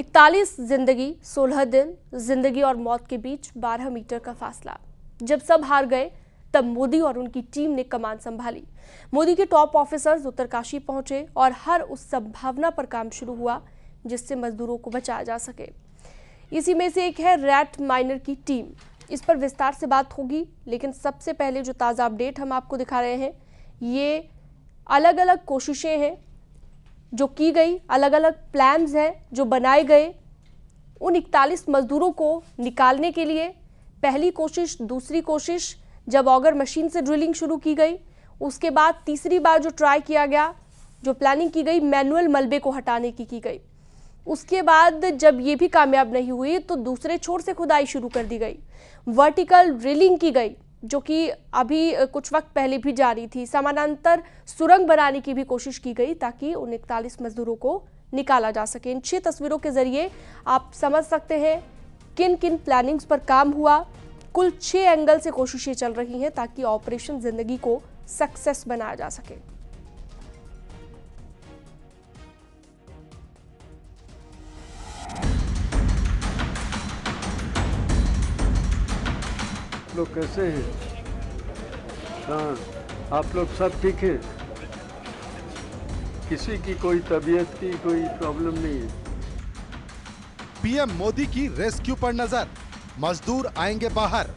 41 जिंदगी 16 दिन, जिंदगी और मौत के बीच 12 मीटर का फासला। जब सब हार गए तब मोदी और उनकी टीम ने कमान संभाली। मोदी के टॉप ऑफिसर्स उत्तरकाशी पहुंचे और हर उस संभावना पर काम शुरू हुआ जिससे मजदूरों को बचाया जा सके। इसी में से एक है रैट माइनर की टीम। इस पर विस्तार से बात होगी, लेकिन सबसे पहले जो ताज़ा अपडेट हम आपको दिखा रहे हैं, ये अलग अलग कोशिशें हैं जो की गई, अलग अलग प्लान्स हैं जो बनाए गए उन 41 मजदूरों को निकालने के लिए। पहली कोशिश, दूसरी कोशिश जब ऑगर मशीन से ड्रिलिंग शुरू की गई, उसके बाद तीसरी बार जो ट्राई किया गया, जो प्लानिंग की गई मैनुअल मलबे को हटाने की गई। उसके बाद जब ये भी कामयाब नहीं हुई तो दूसरे छोर से खुदाई शुरू कर दी गई, वर्टिकल ड्रिलिंग की गई जो कि अभी कुछ वक्त पहले भी जारी थी। समानांतर सुरंग बनाने की भी कोशिश की गई ताकि उन 41 मजदूरों को निकाला जा सके। इन 6 तस्वीरों के जरिए आप समझ सकते हैं किन किन प्लानिंग्स पर काम हुआ। कुल 6 एंगल से कोशिशें चल रही हैं ताकि ऑपरेशन जिंदगी को सक्सेस बनाया जा सके। आप लोग कैसे हैं? हाँ, आप लोग सब ठीक हैं? किसी की कोई तबीयत की कोई प्रॉब्लम नहीं है? पीएम मोदी की रेस्क्यू पर नजर, मजदूर आएंगे बाहर।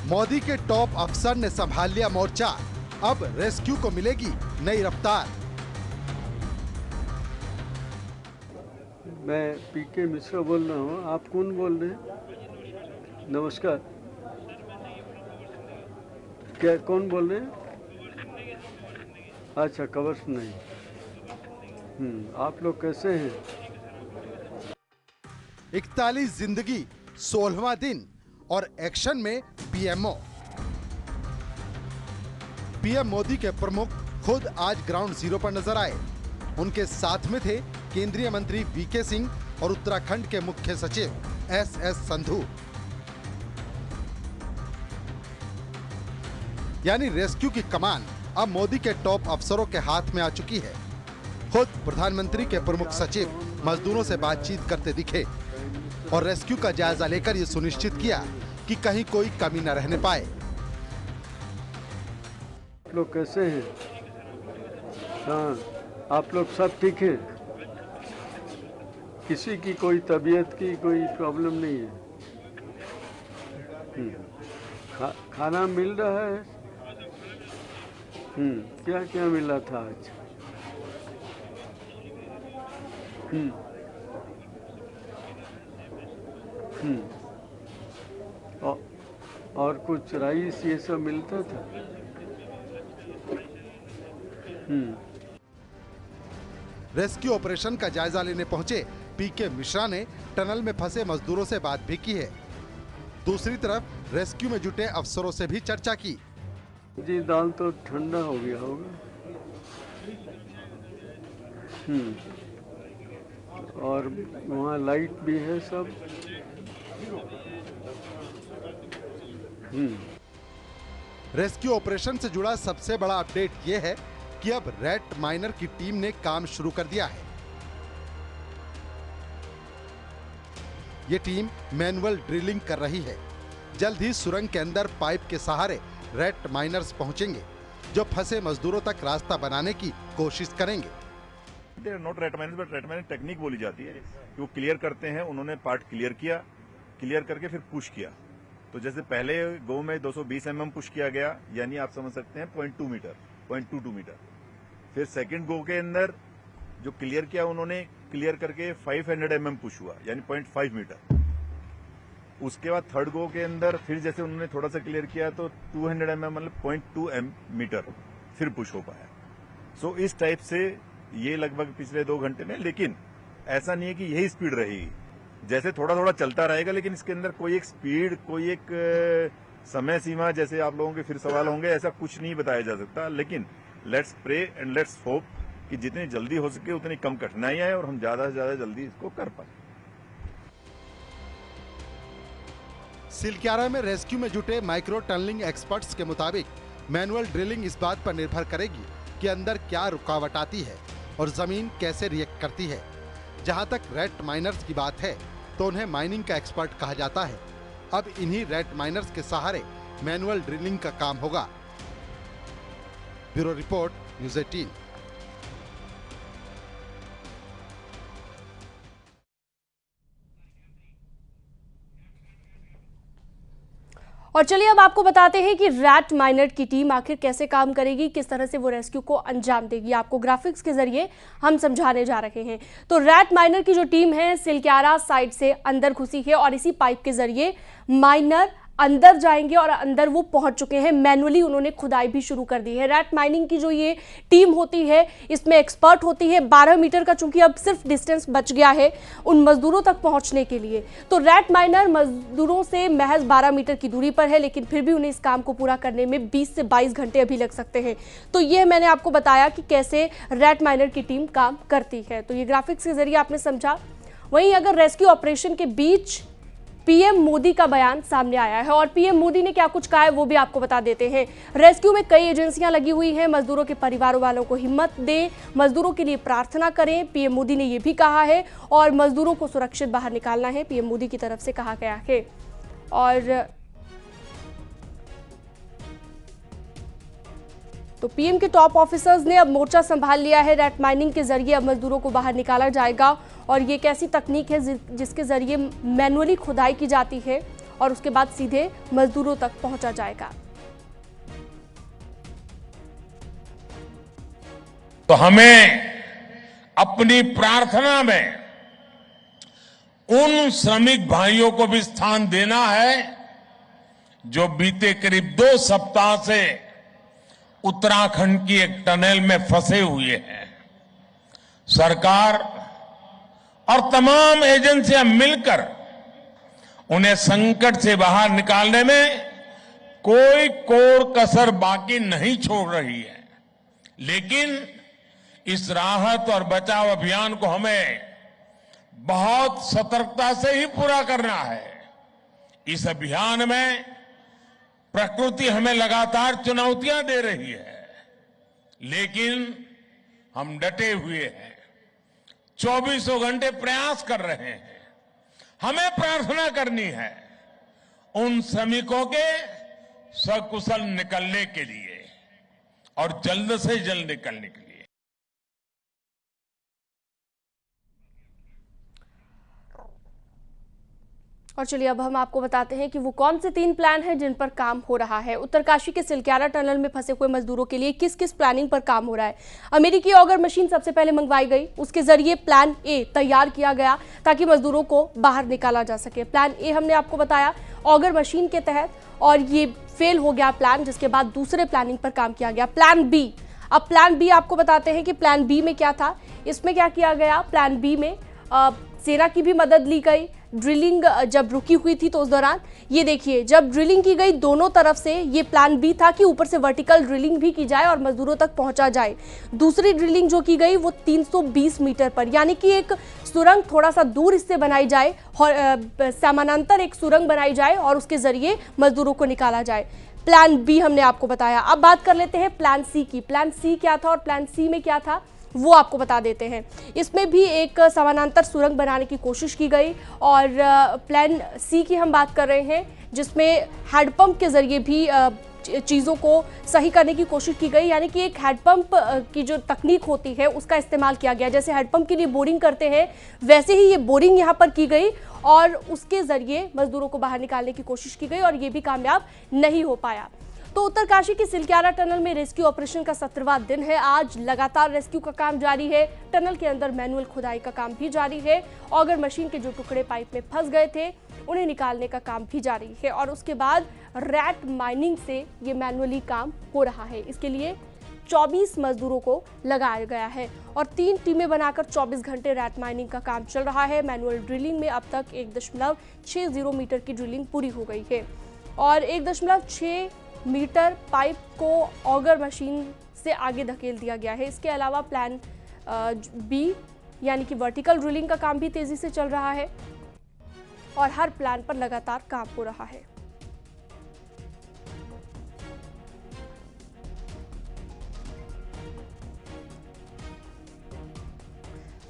मोदी के टॉप अफसर ने संभाल लिया मोर्चा, अब रेस्क्यू को मिलेगी नई रफ्तार। मैं पीके मिश्रा बोल रहा हूँ। आप कौन बोल रहे हैं? नमस्कार। क्या, कौन बोल रहे हैं? अच्छा, कवच नहीं। आप लोग कैसे हैं? 41 जिंदगी 16वां दिन और एक्शन में पीएमओ। पीएम मोदी के प्रमुख खुद आज ग्राउंड जीरो पर नजर आए। उनके साथ में थे केंद्रीय मंत्री वीके सिंह और उत्तराखंड के मुख्य सचिव एसएस संधू। यानी रेस्क्यू की कमान अब मोदी के टॉप अफसरों के हाथ में आ चुकी है। खुद प्रधानमंत्री के प्रमुख सचिव मजदूरों से बातचीत करते दिखे और रेस्क्यू का जायजा लेकर यह सुनिश्चित किया कि कहीं कोई कमी न रहने पाए। आप लोग कैसे हैं? हाँ, आप लोग सब ठीक हैं? किसी की कोई तबीयत की कोई प्रॉब्लम नहीं है? खाना मिल रहा है? क्या क्या मिला था आज? और कुछ राइस ये सब मिलता था? रेस्क्यू ऑपरेशन का जायजा लेने पहुंचे पीके मिश्रा ने टनल में फंसे मजदूरों से बात भी की है। दूसरी तरफ रेस्क्यू में जुटे अफसरों से भी चर्चा की। जी, दाल तो ठंडा हो गया होगा। और वहाँ लाइट भी है सब। रेस्क्यू ऑपरेशन से जुड़ा सबसे बड़ा अपडेट यह है कि अब रैट माइनर की टीम ने काम शुरू कर दिया है। ये टीम मैनुअल ड्रिलिंग कर रही है। जल्द ही सुरंग के अंदर पाइप के सहारे रैट माइनर्स पहुंचेंगे जो फंसे मजदूरों तक रास्ता बनाने की कोशिश करेंगे। Not rat miners but rat miner technique बोली जाती है कि वो क्लियर करते हैं। उन्होंने पार्ट क्लियर किया, क्लियर करके फिर पुश किया। तो जैसे पहले गो में 220 mm पुश किया गया, यानी आप समझ सकते हैं 0.2 मीटर, 0.22 मीटर। फिर सेकंड गो के अंदर जो क्लियर किया उन्होंने, क्लियर करके 500 mm पुश हुआ, यानी 0.5 मीटर। उसके बाद थर्ड गो के अंदर फिर जैसे उन्होंने थोड़ा सा क्लियर किया तो 200 mm मतलब 0.2 मीटर फिर पुश हो पाया। सो इस टाइप से ये लगभग पिछले 2 घंटे में, लेकिन ऐसा नहीं है कि यही स्पीड रहेगी। जैसे थोड़ा थोड़ा चलता रहेगा, लेकिन इसके अंदर कोई एक स्पीड, कोई एक समय सीमा, जैसे आप लोगों के फिर सवाल होंगे, ऐसा कुछ नहीं बताया जा सकता। लेकिन let's pray and let's hope कि जितनी जल्दी हो सके उतनी कम कठिनाई आए और हम ज्यादा से ज्यादा जल्दी इसको कर पाए। सिलक्यारा में रेस्क्यू में जुटे माइक्रो टनलिंग एक्सपर्ट्स के मुताबिक मैनुअल ड्रिलिंग इस बात पर निर्भर करेगी कि अंदर क्या रुकावट आती है और जमीन कैसे रिएक्ट करती है। जहां तक रेट माइनर्स की बात है तो उन्हें माइनिंग का एक्सपर्ट कहा जाता है। अब इन्हीं रेट माइनर्स के सहारे मैनुअल ड्रिलिंग का काम होगा। Bureau report, news 18। और चलिए अब आपको बताते हैं कि रैट माइनर की टीम आखिर कैसे काम करेगी, किस तरह से वो रेस्क्यू को अंजाम देगी। आपको ग्राफिक्स के जरिए हम समझाने जा रहे हैं। तो रैट माइनर की जो टीम है सिलक्यारा साइड से अंदर घुसी है और इसी पाइप के जरिए माइनर अंदर जाएंगे और अंदर वो पहुंच चुके हैं। मैनुअली उन्होंने खुदाई भी शुरू कर दी है। रैट माइनिंग की जो ये टीम होती है इसमें एक्सपर्ट होती है। 12 मीटर का चूंकि अब सिर्फ डिस्टेंस बच गया है उन मजदूरों तक पहुंचने के लिए, तो रैट माइनर मजदूरों से महज 12 मीटर की दूरी पर है, लेकिन फिर भी उन्हें इस काम को पूरा करने में 20 से 22 घंटे अभी लग सकते हैं। तो ये मैंने आपको बताया कि कैसे रैट माइनर की टीम काम करती है। तो ये ग्राफिक्स के जरिए आपने समझा। वहीं अगर रेस्क्यू ऑपरेशन के बीच पीएम मोदी का बयान सामने आया है और पीएम मोदी ने क्या कुछ कहा है वो भी आपको बता देते हैं। रेस्क्यू में कई एजेंसियां लगी हुई हैं। मजदूरों के परिवारों वालों को हिम्मत दें, मजदूरों के लिए प्रार्थना करें, पीएम मोदी ने यह भी कहा है। और मजदूरों को सुरक्षित बाहर निकालना है, पीएम मोदी की तरफ से कहा गया है। और तो पीएम के टॉप ऑफिसर्स ने अब मोर्चा संभाल लिया है। रैट माइनिंग के जरिए अब मजदूरों को बाहर निकाला जाएगा और ये एक ऐसी तकनीक है जिसके जरिए मैनुअली खुदाई की जाती है और उसके बाद सीधे मजदूरों तक पहुंचा जाएगा। तो हमें अपनी प्रार्थना में उन श्रमिक भाइयों को भी स्थान देना है जो बीते करीब 2 सप्ताह से उत्तराखंड की एक टनल में फंसे हुए हैं। सरकार और तमाम एजेंसियां मिलकर उन्हें संकट से बाहर निकालने में कोई कोर कसर बाकी नहीं छोड़ रही है। लेकिन इस राहत और बचाव अभियान को हमें बहुत सतर्कता से ही पूरा करना है। इस अभियान में प्रकृति हमें लगातार चुनौतियां दे रही है, लेकिन हम डटे हुए हैं, 24 घंटे प्रयास कर रहे हैं। हमें प्रार्थना करनी है उन श्रमिकों के सकुशल निकलने के लिए और जल्द से जल्द निकलने के लिए। और चलिए अब हम आपको बताते हैं कि वो कौन से 3 प्लान हैं जिन पर काम हो रहा है। उत्तरकाशी के सिलक्यारा टनल में फंसे हुए मजदूरों के लिए किस किस प्लानिंग पर काम हो रहा है। अमेरिकी ऑगर मशीन सबसे पहले मंगवाई गई, उसके जरिए प्लान ए तैयार किया गया ताकि मजदूरों को बाहर निकाला जा सके। प्लान ए हमने आपको बताया ऑगर मशीन के तहत, और ये फेल हो गया प्लान, जिसके बाद दूसरे प्लानिंग पर काम किया गया, प्लान बी। अब प्लान बी आपको बताते हैं कि प्लान बी में क्या था। इसमें क्या किया गया, प्लान बी में सेना की भी मदद ली गई। ड्रिलिंग जब रुकी हुई थी तो उस दौरान ये देखिए जब ड्रिलिंग की गई दोनों तरफ से, ये प्लान बी था कि ऊपर से वर्टिकल ड्रिलिंग भी की जाए और मजदूरों तक पहुंचा जाए। दूसरी ड्रिलिंग जो की गई वो 320 मीटर पर, यानी कि एक सुरंग थोड़ा सा दूर इससे बनाई जाए, समानांतर एक सुरंग बनाई जाए और उसके जरिए मजदूरों को निकाला जाए। प्लान बी हमने आपको बताया। अब बात कर लेते हैं प्लान सी की। प्लान सी क्या था और प्लान सी में क्या था वो आपको बता देते हैं। इसमें भी एक समानांतर सुरंग बनाने की कोशिश की गई और प्लान सी की हम बात कर रहे हैं, जिसमें हैंडपंप के जरिए भी चीज़ों को सही करने की कोशिश की गई, यानी कि एक हैंडपंप की जो तकनीक होती है उसका इस्तेमाल किया गया। जैसे हैंडपंप के लिए बोरिंग करते हैं वैसे ही ये बोरिंग यहाँ पर की गई और उसके जरिए मजदूरों को बाहर निकालने की कोशिश की गई और ये भी कामयाब नहीं हो पाया। तो उत्तरकाशी की सिलक्यारा टनल में रेस्क्यू ऑपरेशन का 17वां दिन है। आज लगातार रेस्क्यू का काम जारी है। टनल के अंदर मैनुअल खुदाई का काम भी जारी है। ऑगर मशीन के जो टुकड़े पाइप में फंस गए थे उन्हें निकालने का काम भी जारी है और उसके बाद रैट माइनिंग से ये मैनुअली काम हो रहा है। इसके लिए 24 मजदूरों को लगाया गया है और 3 टीमें बनाकर 24 घंटे रैट माइनिंग का काम चल रहा है। मैनुअल ड्रिलिंग में अब तक 1.60 मीटर की ड्रिलिंग पूरी हो गई है और 1.6 मीटर पाइप को ऑगर मशीन से आगे धकेल दिया गया है। इसके अलावा प्लान बी यानी कि वर्टिकल ड्रिलिंग का काम भी तेजी से चल रहा है और हर प्लान पर लगातार काम हो रहा है।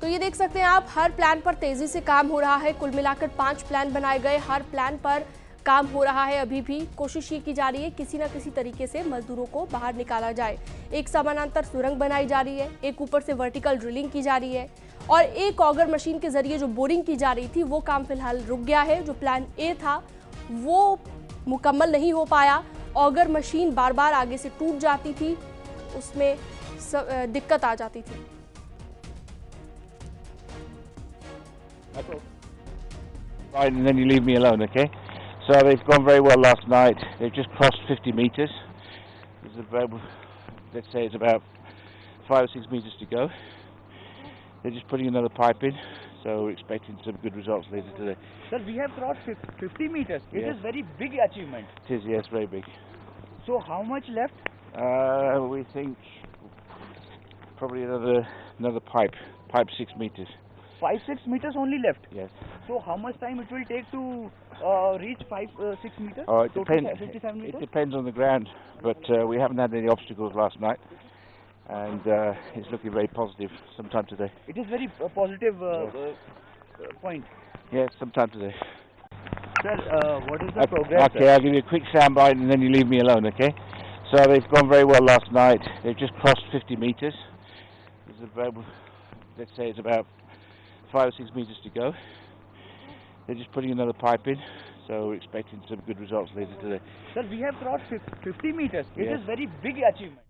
तो ये देख सकते हैं आप, हर प्लान पर तेजी से काम हो रहा है। कुल मिलाकर 5 प्लान बनाए गए, हर प्लान पर काम हो रहा है। अभी भी कोशिश ये की जा रही है किसी न किसी तरीके से मजदूरों को बाहर निकाला जाए। एक समानांतर सुरंग बनाई जा रही है, एक ऊपर से वर्टिकल ड्रिलिंग की जा रही है और एक ऑगर मशीन के जरिए जो बोरिंग की जा रही थी वो काम फिलहाल रुक गया है। जो प्लान ए था वो मुकम्मल नहीं हो पाया। ऑगर मशीन बार बार आगे से टूट जाती थी, उसमें दिक्कत आ जाती थी। Right, and then you leave me alone, okay? So they've gone very well last night. They've just crossed 50 meters. There's about, let's say it's about 5 or 6 meters to go. They're just putting another pipe in, so we're expecting some good results later today. Sir, we have crossed 50 meters. It Yes. is very big achievement. It is, yes, very big. So how much left? We think probably another pipe 6 meters. 5-6 meters only left. Yes. So how much time it will take to reach 5-6 meters? It Total depends. 57 It meters? depends on the ground, but we haven't had any obstacles last night, and it's looking very positive. Sometime today. It is very positive point. Yes, sometime today. Sir, what is the progress? Okay, I'll give you a quick soundbite and then you leave me alone, okay? So they've gone very well last night. They've just crossed 50 meters. There's about, let's say it's about 5 or 6 meters to go. They're just putting another pipe in, so we're expecting some good results later today. Sir, we have crossed 50 meters. It Yes. is very big achievement.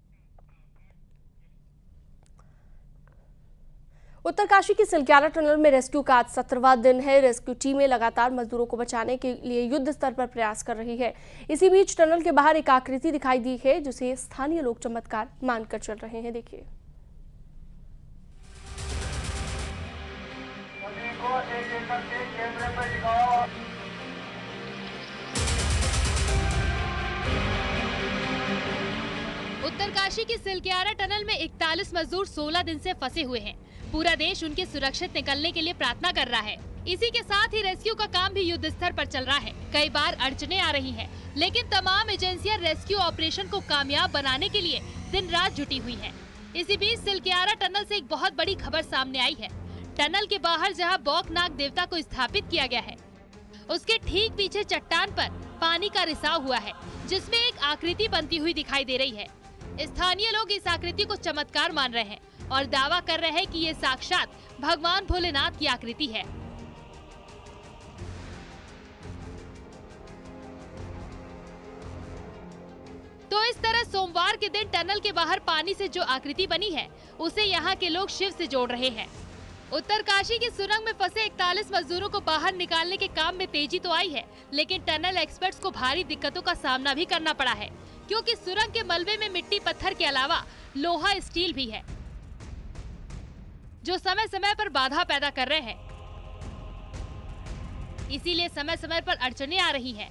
Uttarkashi की Silkyara tunnel में rescue का आज 17वां दिन है। Rescue टीमें लगातार मजदूरों को बचाने के लिए युद्ध स्तर पर प्रयास कर रही है। इसी बीच टनल के बाहर एक आकृति दिखाई दी है जिसे स्थानीय लोग चमत्कार मानकर चल रहे हैं। देखिए। उत्तरकाशी की सिलक्यारा टनल में 41 मजदूर 16 दिन से फंसे हुए हैं। पूरा देश उनके सुरक्षित निकलने के लिए प्रार्थना कर रहा है। इसी के साथ ही रेस्क्यू का काम भी युद्ध स्तर पर चल रहा है। कई बार अड़चने आ रही हैं, लेकिन तमाम एजेंसियां रेस्क्यू ऑपरेशन को कामयाब बनाने के लिए दिन रात जुटी हुई हैं। इसी बीच सिलक्यारा टनल से एक बहुत बड़ी खबर सामने आई है। टनल के बाहर जहां बौखनाग देवता को स्थापित किया गया है, उसके ठीक पीछे चट्टान पर पानी का रिसाव हुआ है, जिसमें एक आकृति बनती हुई दिखाई दे रही है। स्थानीय लोग इस आकृति को चमत्कार मान रहे हैं और दावा कर रहे हैं कि ये साक्षात भगवान भोलेनाथ की आकृति है। तो इस तरह सोमवार के दिन टनल के बाहर पानी से जो आकृति बनी है, उसे यहाँ के लोग शिव से जोड़ रहे हैं। उत्तरकाशी की सुरंग में फंसे 41 मजदूरों को बाहर निकालने के काम में तेजी तो आई है, लेकिन टनल एक्सपर्ट्स को भारी दिक्कतों का सामना भी करना पड़ा है, क्योंकि सुरंग के मलबे में मिट्टी पत्थर के अलावा लोहा स्टील भी है, जो समय समय पर बाधा पैदा कर रहे हैं। इसीलिए समय समय पर अड़चने आ रही हैं,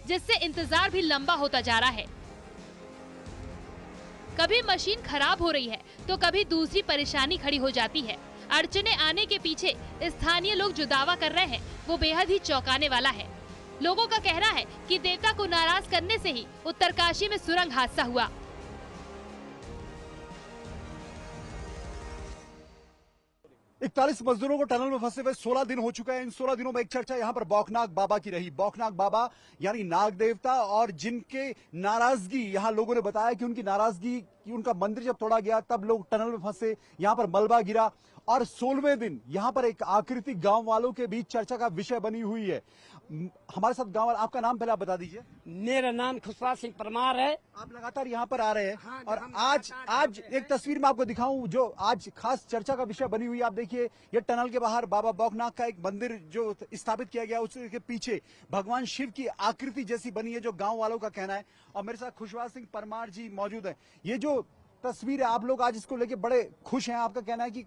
जिससे इंतजार भी लंबा होता जा रहा है। कभी मशीन खराब हो रही है तो कभी दूसरी परेशानी खड़ी हो जाती है। अड़चने आने के पीछे स्थानीय लोग जो दावा कर रहे हैं वो बेहद ही चौंकाने वाला है। लोगों का कहना है कि देवता को नाराज करने से ही उत्तरकाशी में सुरंग हादसा हुआ। इकतालीस मजदूरों को टनल में फंसे हुए 16 दिन हो चुका है। इन 16 दिनों में एक चर्चा यहां पर बौखनाग बाबा की रही। बौखनाग बाबा यानी नाग देवता, और जिनके नाराजगी, यहां लोगों ने बताया कि उनकी नाराजगी कि उनका मंदिर जब तोड़ा गया तब लोग टनल में फंसे, यहां पर मलबा गिरा, और 16वें दिन यहां पर एक आकृति गांव वालों के बीच चर्चा का विषय बनी हुई है। हमारे साथ गांव वाला, आपका नाम पहले आप बता दीजिए। मेरा नाम खुशवाल सिंह परमार है। आप लगातार यहाँ पर आ रहे हैं। हाँ, और हम आज लगातार एक तस्वीर मैं आपको दिखाऊं जो आज खास चर्चा का विषय बनी हुई है। आप देखिए, ये टनल के बाहर बाबा बौखनाग का एक मंदिर जो स्थापित किया गया, उसके पीछे भगवान शिव की आकृति जैसी बनी है, जो गांव वालों का कहना है। और मेरे साथ खुशवाल सिंह परमार जी मौजूद है। ये जो तस्वीर है, आप लोग आज इसको लेके बड़े खुश हैं। आपका कहना है कि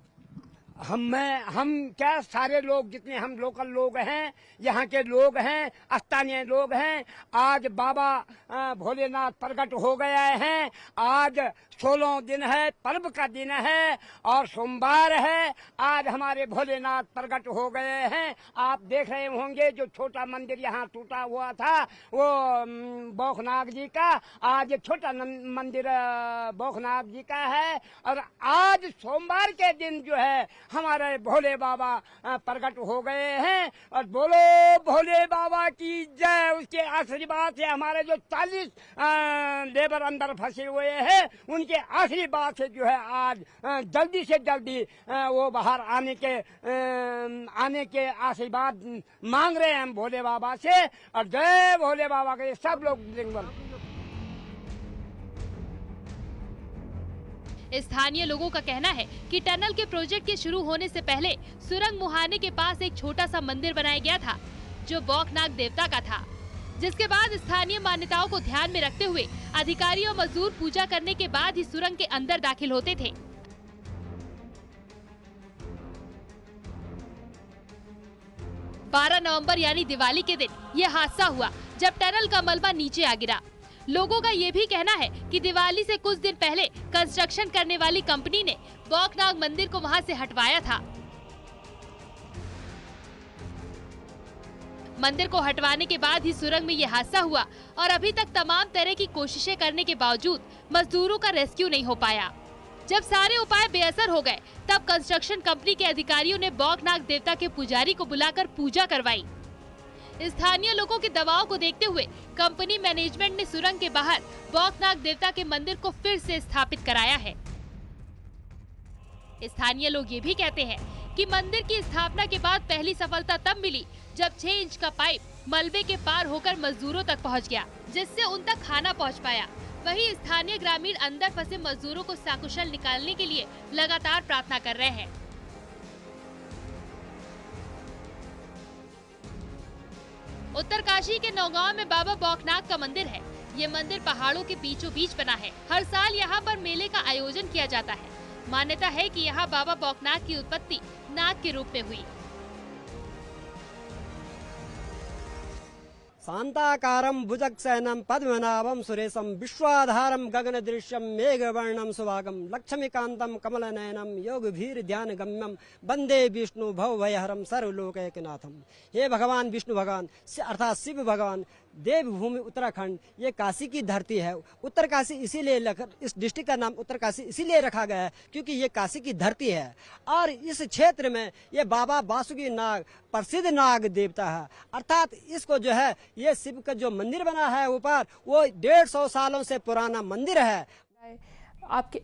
हम क्या, सारे लोग जितने हम लोकल लोग हैं, यहाँ के लोग हैं, स्थानीय लोग हैं, आज बाबा भोलेनाथ प्रकट हो गए हैं। आज 16 दिन है, पर्व का दिन है और सोमवार है। आज हमारे भोलेनाथ प्रकट हो गए हैं। आप देख रहे होंगे जो छोटा मंदिर यहाँ टूटा हुआ था वो बौखनाग जी का, आज छोटा मंदिर बौखनाग जी का है। और आज सोमवार के दिन जो है हमारे भोले बाबा प्रकट हो गए हैं। और बोलो भोले बाबा की जय। उसके आशीर्वाद से हमारे जो 40 लेबर अंदर फंसे हुए हैं उनके आशीर्वाद से जो है आज जल्दी से जल्दी वो बाहर आने के आशीर्वाद मांग रहे हैं हम भोले बाबा से। और जय भोले बाबा के सब लोग। स्थानीय लोगों का कहना है कि टनल के प्रोजेक्ट के शुरू होने से पहले सुरंग मुहाने के पास एक छोटा सा मंदिर बनाया गया था जो बौखनाग देवता का था, जिसके बाद स्थानीय मान्यताओं को ध्यान में रखते हुए अधिकारी और मजदूर पूजा करने के बाद ही सुरंग के अंदर दाखिल होते थे। बारह नवंबर यानी दिवाली के दिन यह हादसा हुआ जब टनल का मलबा नीचे आ गिरा। लोगों का ये भी कहना है कि दिवाली से कुछ दिन पहले कंस्ट्रक्शन करने वाली कंपनी ने बौखनाग मंदिर को वहां से हटवाया था। मंदिर को हटवाने के बाद ही सुरंग में ये हादसा हुआ और अभी तक तमाम तरह की कोशिशें करने के बावजूद मजदूरों का रेस्क्यू नहीं हो पाया। जब सारे उपाय बेअसर हो गए तब कंस्ट्रक्शन कंपनी के अधिकारियों ने बौखनाग देवता के पुजारी को बुलाकर पूजा करवाई। स्थानीय लोगों के दबाव को देखते हुए कंपनी मैनेजमेंट ने सुरंग के बाहर बौखनाग देवता के मंदिर को फिर से स्थापित कराया है। स्थानीय लोग ये भी कहते हैं कि मंदिर की स्थापना के बाद पहली सफलता तब मिली जब 6 इंच का पाइप मलबे के पार होकर मजदूरों तक पहुंच गया, जिससे उन तक खाना पहुंच पाया। वहीं स्थानीय ग्रामीण अंदर फंसे मजदूरों को सकुशल निकालने के लिए लगातार प्रार्थना कर रहे हैं। उत्तरकाशी के नौगांव में बाबा बौखनाग का मंदिर है। ये मंदिर पहाड़ों के बीचों बीच बना है। हर साल यहाँ पर मेले का आयोजन किया जाता है। मान्यता है कि यहाँ बाबा बौखनाग की उत्पत्ति नाग के रूप में हुई। शांताकारं भुजगशयनं पद्मनाभं सुरेशं विश्वाधारं गगनदृश्यं मेघवर्णं सुभागं लक्ष्मीकान्तं कमलनयनं योगभीर्ध्यानगम्यं वंदे विष्णु भवभयहरं सर्वलोकैकनाथं। हे भगवान विष्णु भगवान अर्थात शिव भगवान, देवभूमि उत्तराखंड ये काशी की धरती है। उत्तरकाशी इसीलिए इस डिस्ट्रिक्ट का नाम उत्तरकाशी इसीलिए रखा गया है क्योंकि ये काशी की धरती है और इस क्षेत्र में ये बाबा बासुकी नाग प्रसिद्ध नाग देवता है। अर्थात इसको जो है ये शिव का जो मंदिर बना है ऊपर वो 150 सालों से पुराना मंदिर है। आपके